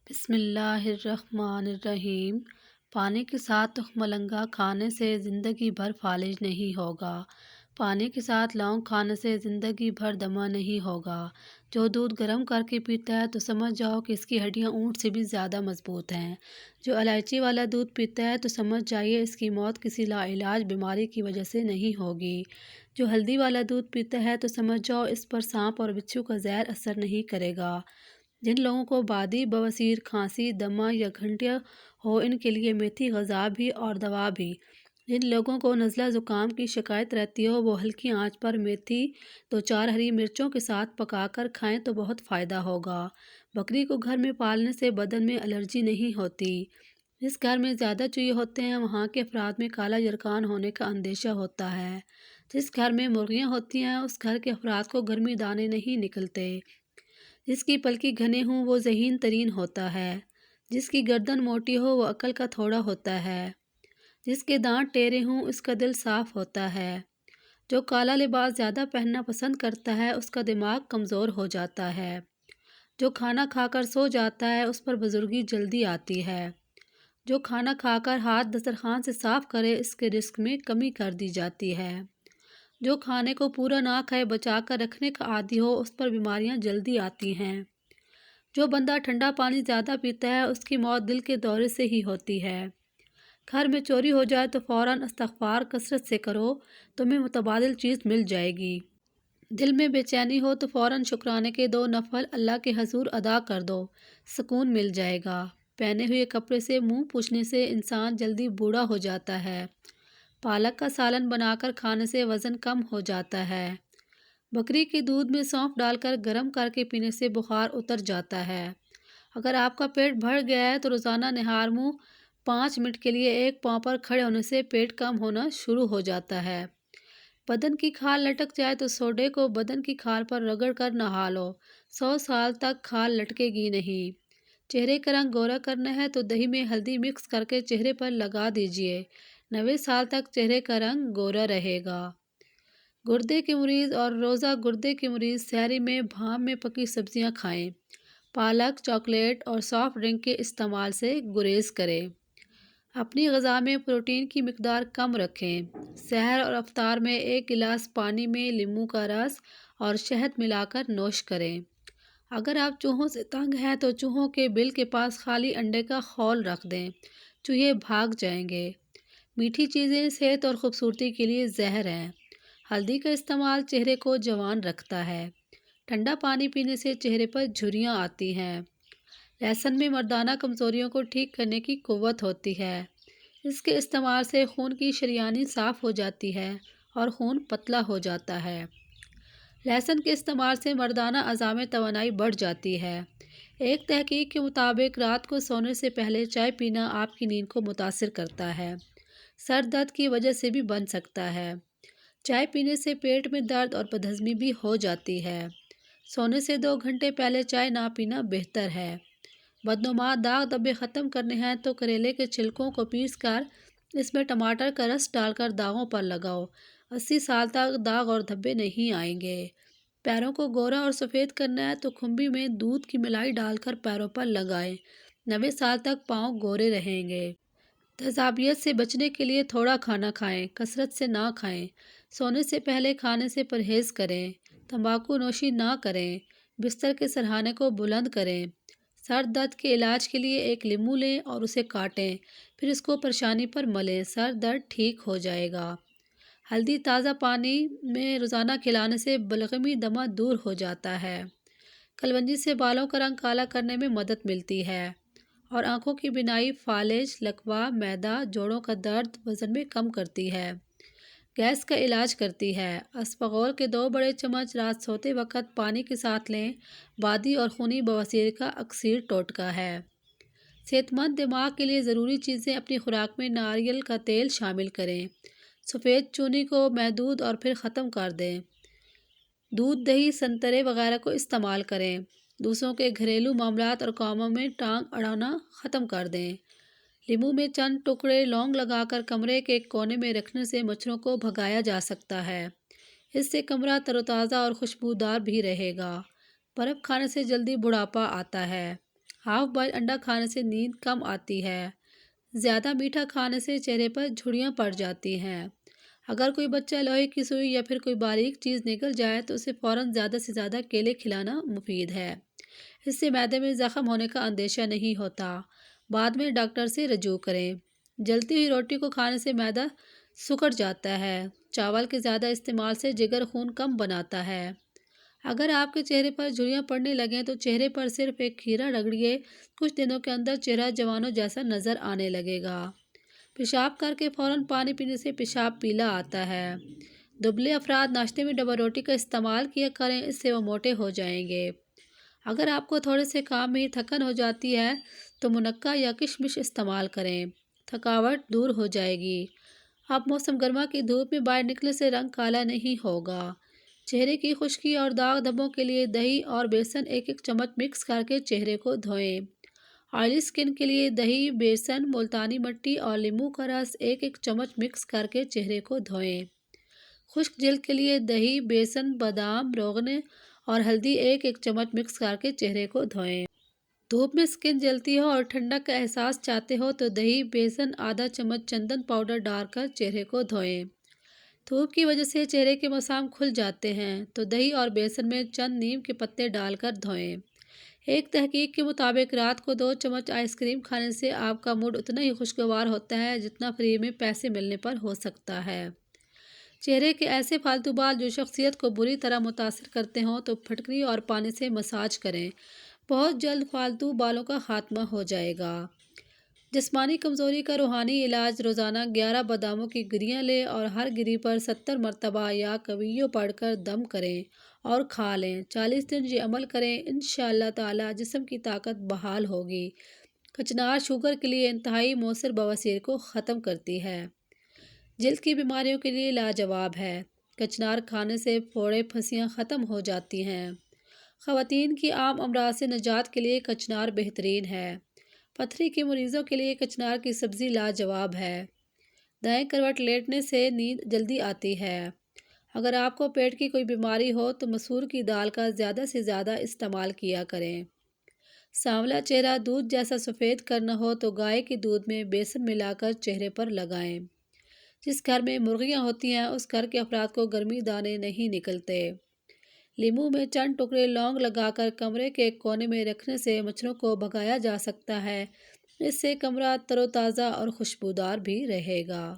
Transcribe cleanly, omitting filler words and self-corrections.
بسم اللہ الرحمن الرحیم۔ پانی کے ساتھ تخم مرنگا کھانے سے زندگی بھر فالج نہیں ہوگا۔ پانی کے ساتھ لونگ کھانے سے زندگی بھر دمہ نہیں ہوگا۔ جو دودھ گرم کر کے پیتا ہے تو سمجھ جاؤ کہ اس کی ہڈیاں اونٹ سے بھی زیادہ مضبوط ہیں۔ جو الائچی والا دودھ پیتا ہے تو سمجھ جائیے اس کی موت کسی لاعلاج بیماری کی وجہ سے نہیں ہوگی۔ جو ہلدی والا دودھ پیتا ہے تو سمجھ جاؤ اس پر سانپ اور بچھو کا زہر اثر نہیں کرے گا۔ جن لوگوں کو بادی، بواسیر، کھانسی، دمہ یا گھنٹیاں ہو ان کے لیے میتھی غذا بھی اور دوا بھی۔ جن لوگوں کو نزلہ زکام کی شکایت رہتی ہو وہ ہلکی آنچ پر میتھی 2-4 ہری مرچوں کے ساتھ پکا کر کھائیں تو بہت فائدہ ہوگا۔ بکری کو گھر میں پالنے سے بدن میں الرجی نہیں ہوتی۔ جس گھر میں زیادہ چوہے ہوتے ہیں وہاں کے افراد میں کالا یرقان ہونے کا اندیشہ ہوتا ہے۔ جس گھر میں مرغیاں ہوتی ہیں اس گھر کے افراد کو گرمی دانے نہیں نکلتے۔ جس کی پلکی گھنے ہوں وہ ذہین ترین ہوتا ہے۔ جس کی گردن موٹی ہو وہ عقل کا تھوڑا ہوتا ہے۔ جس کے دانت ٹیڑھے ہوں اس کا دل صاف ہوتا ہے۔ جو کالا لباس زیادہ پہننا پسند کرتا ہے اس کا دماغ کمزور ہو جاتا ہے۔ جو کھانا کھا کر سو جاتا ہے اس پر بزرگی جلدی آتی ہے۔ جو کھانا کھا کر ہاتھ دسترخوان سے صاف کرے اس کے رزق میں کمی کر دی جاتی ہے۔ جو کھانے کو پورا نہ کھائے بچا کر رکھنے کا عادی ہو اس پر بیماریاں جلدی آتی ہیں۔ جو بندہ ٹھنڈا پانی زیادہ پیتا ہے اس کی موت دل کے دورے سے ہی ہوتی ہے۔ گھر میں چوری ہو جائے تو فوراً استغفار کثرت سے کرو، تمہیں متبادل چیز مل جائے گی۔ دل میں بے چینی ہو تو فوراً شکرانے کے 2 نفل اللہ کے حضور ادا کر دو، سکون مل جائے گا۔ پہنے ہوئے کپڑے سے منہ پوچھنے سے انسان جلدی بوڑھا ہو جاتا ہے۔ پالک کا سالن بنا کر کھانے سے وزن کم ہو جاتا ہے۔ بکری کے دودھ میں سونف ڈال کر گرم کر کے پینے سے بخار اتر جاتا ہے۔ اگر آپ کا پیٹ بھر گیا ہے تو روزانہ نہار منہ 5 منٹ کے لیے ایک پاؤں پر کھڑے ہونے سے پیٹ کم ہونا شروع ہو جاتا ہے۔ بدن کی کھال لٹک جائے تو سوڈے کو بدن کی کھال پر رگڑ کر نہا لو، 100 سال تک کھال لٹکے گی نہیں۔ چہرے کا رنگ گورا کرنا ہے تو دہی میں ہلدی مکس کر کے چہرے پر لگا دیجیے، 90 سال تک چہرے کا رنگ گورا رہے گا۔ گردے کے مریض اور روزہ گردے کے مریض سحری میں بھاپ میں پکی سبزیاں کھائیں۔ پالک، چاکلیٹ اور سافٹ ڈرنک کے استعمال سے گریز کریں۔ اپنی غذا میں پروٹین کی مقدار کم رکھیں۔ سحر اور افطار میں 1 گلاس پانی میں لیموں کا رس اور شہد ملا کر نوش کریں۔ اگر آپ چوہوں سے تنگ ہیں تو چوہوں کے بل کے پاس خالی انڈے کا خول رکھ دیں، چوہے بھاگ جائیں گے۔ میٹھی چیزیں صحت اور خوبصورتی کے لیے زہر ہیں۔ ہلدی کا استعمال چہرے کو جوان رکھتا ہے۔ ٹھنڈا پانی پینے سے چہرے پر جھریاں آتی ہیں۔ لہسن میں مردانہ کمزوریوں کو ٹھیک کرنے کی قوت ہوتی ہے۔ اس کے استعمال سے خون کی شریانی صاف ہو جاتی ہے اور خون پتلا ہو جاتا ہے۔ لہسن کے استعمال سے مردانہ اعضاء میں توانائی بڑھ جاتی ہے۔ ایک تحقیق کے مطابق رات کو سونے سے پہلے چائے پینا آپ کی نیند کو متاثر کرتا ہے۔ سر درد کی وجہ سے بھی بن سکتا ہے۔ چائے پینے سے پیٹ میں درد اور بدہضمی بھی ہو جاتی ہے۔ سونے سے 2 گھنٹے پہلے چائے نہ پینا بہتر ہے۔ بدنما داغ دھبے ختم کرنے ہیں تو کریلے کے چھلکوں کو پیس کر اس میں ٹماٹر کا رس ڈال کر داغوں پر لگاؤ، 80 سال تک داغ اور دھبے نہیں آئیں گے۔ پیروں کو گورا اور سفید کرنا ہے تو کھمبی میں دودھ کی ملائی ڈال کر پیروں پر لگائیں، 90 سال تک پاؤں گورے رہیں گے۔ تیزابیت سے بچنے کے لیے تھوڑا کھانا کھائیں، کثرت سے نہ کھائیں۔ سونے سے پہلے کھانے سے پرہیز کریں۔ تمباکو نوشی نہ کریں۔ بستر کے سرہانے کو بلند کریں۔ سر درد کے علاج کے لیے ایک لیموں لیں اور اسے کاٹیں، پھر اس کو پریشانی پر ملیں، سر درد ٹھیک ہو جائے گا۔ ہلدی تازہ پانی میں روزانہ کھلانے سے بلغمی دمہ دور ہو جاتا ہے۔ کلونجی سے بالوں کا رنگ کالا کرنے میں مدد ملتی ہے اور آنکھوں کی بینائی، فالج، لکوہ، معدہ، جوڑوں کا درد، وزن میں کم کرتی ہے۔ گیس کا علاج کرتی ہے۔ اسپغول کے 2 بڑے چمچ رات سوتے وقت پانی کے ساتھ لیں، بادی اور خونی بواسیر کا اکثیر ٹوٹکا ہے۔ صحت مند دماغ کے لیے ضروری چیزیں اپنی خوراک میں ناریل کا تیل شامل کریں۔ سفید چونی کو محدود اور پھر ختم کر دیں۔ دودھ، دہی، سنترے وغیرہ کو استعمال کریں۔ دوسروں کے گھریلو معاملات اور کاموں میں ٹانگ اڑانا ختم کر دیں۔ لیموں میں چند ٹکڑے لونگ لگا کر کمرے کے ایک کونے میں رکھنے سے مچھروں کو بھگایا جا سکتا ہے۔ اس سے کمرہ تر و تازہ اور خوشبودار بھی رہے گا۔ برف کھانے سے جلدی بڑھاپا آتا ہے۔ ہاف بوائل انڈا کھانے سے نیند کم آتی ہے۔ زیادہ میٹھا کھانے سے چہرے پر جھڑیاں پڑ جاتی ہیں۔ اگر کوئی بچہ لوہے کی سوئی یا پھر کوئی باریک چیز نکل جائے تو اسے فوراً زیادہ سے زیادہ کیلے کھلانا مفید ہے۔ اس سے معدے میں زخم ہونے کا اندیشہ نہیں ہوتا۔ بعد میں ڈاکٹر سے رجوع کریں۔ جلتی ہوئی روٹی کو کھانے سے معدہ سکڑ جاتا ہے۔ چاول کے زیادہ استعمال سے جگر خون کم بناتا ہے۔ اگر آپ کے چہرے پر جھریاں پڑنے لگیں تو چہرے پر صرف ایک کھیرا رگڑیے، کچھ دنوں کے اندر چہرہ جوانوں جیسا نظر آنے لگے گا۔ پیشاب کر کے فوراً پانی پینے سے پیشاب پیلا آتا ہے۔ دبلے افراد ناشتے میں ڈبل روٹی کا استعمال کیا کریں، اس سے وہ موٹے ہو جائیں گے۔ اگر آپ کو تھوڑے سے کام میں ہی تھکن ہو جاتی ہے تو منقع یا کشمش استعمال کریں، تھکاوٹ دور ہو جائے گی۔ اب موسم گرما کی دھوپ میں باہر نکلنے سے رنگ کالا نہیں ہوگا۔ چہرے کی خشکی اور داغ دھبوں کے لیے دہی اور بیسن ایک ایک چمچ مکس کر کے چہرے کو دھوئیں۔ آئلی سکن کے لیے دہی، بیسن، ملتانی مٹی اور لیموں کا رس ایک ایک چمچ مکس کر کے چہرے کو دھوئیں۔ خشک جلد کے لیے دہی، بیسن، بادام، روغن اور ہلدی ایک ایک چمچ مکس کر کے چہرے کو دھوئیں۔ دھوپ میں سکن جلتی ہو اور ٹھنڈک کا احساس چاہتے ہو تو دہی، بیسن، آدھا چمچ چندن پاؤڈر ڈال کر چہرے کو دھوئیں۔ دھوپ کی وجہ سے چہرے کے مسام کھل جاتے ہیں تو دہی اور بیسن میں چند نیم کے پتے ڈال کر دھوئیں۔ ایک تحقیق کے مطابق رات کو 2 چمچ آئس کریم کھانے سے آپ کا موڈ اتنا ہی خوشگوار ہوتا ہے جتنا فری میں پیسے ملنے پر ہو سکتا ہے۔ چہرے کے ایسے فالتو بال جو شخصیت کو بری طرح متاثر کرتے ہوں تو پھٹکری اور پانی سے مساج کریں۔ بہت جلد فالتو بالوں کا خاتمہ ہو جائے گا۔ جسمانی کمزوری کا روحانی علاج: روزانہ 11 باداموں کی گریاں لیں اور ہر گری پر 70 مرتبہ یا کویو پڑھ کر دم کریں اور کھا لیں۔ 40 دن یہ عمل کریں، انشاءاللہ تعالی جسم کی طاقت بحال ہوگی۔ کچنار شوگر کے لیے انتہائی مؤثر بواسیر کو ختم کرتی ہے۔ جلد کی بیماریوں کے لیے لاجواب ہے۔ کچنار کھانے سے پھوڑے پھنسیاں ختم ہو جاتی ہیں۔ خواتین کی عام امراض سے نجات کے لیے کچنار بہترین ہے۔ پتھری کے مریضوں کے لیے کچنار کی سبزی لاجواب ہے۔ دائیں کروٹ لیٹنے سے نیند جلدی آتی ہے۔ اگر آپ کو پیٹ کی کوئی بیماری ہو تو مسور کی دال کا زیادہ سے زیادہ استعمال کیا کریں۔ سانولا چہرہ دودھ جیسا سفید کرنا ہو تو گائے کے دودھ میں بیسن ملا کر چہرے پر لگائیں۔ جس گھر میں مرغیاں ہوتی ہیں اس گھر کے افراد کو گرمی دانے نہیں نکلتے۔ لیموں میں چند ٹکڑے لونگ لگا کر کمرے کے ایک کونے میں رکھنے سے مچھروں کو بھگایا جا سکتا ہے۔ اس سے کمرہ تر و تازہ اور خوشبودار بھی رہے گا۔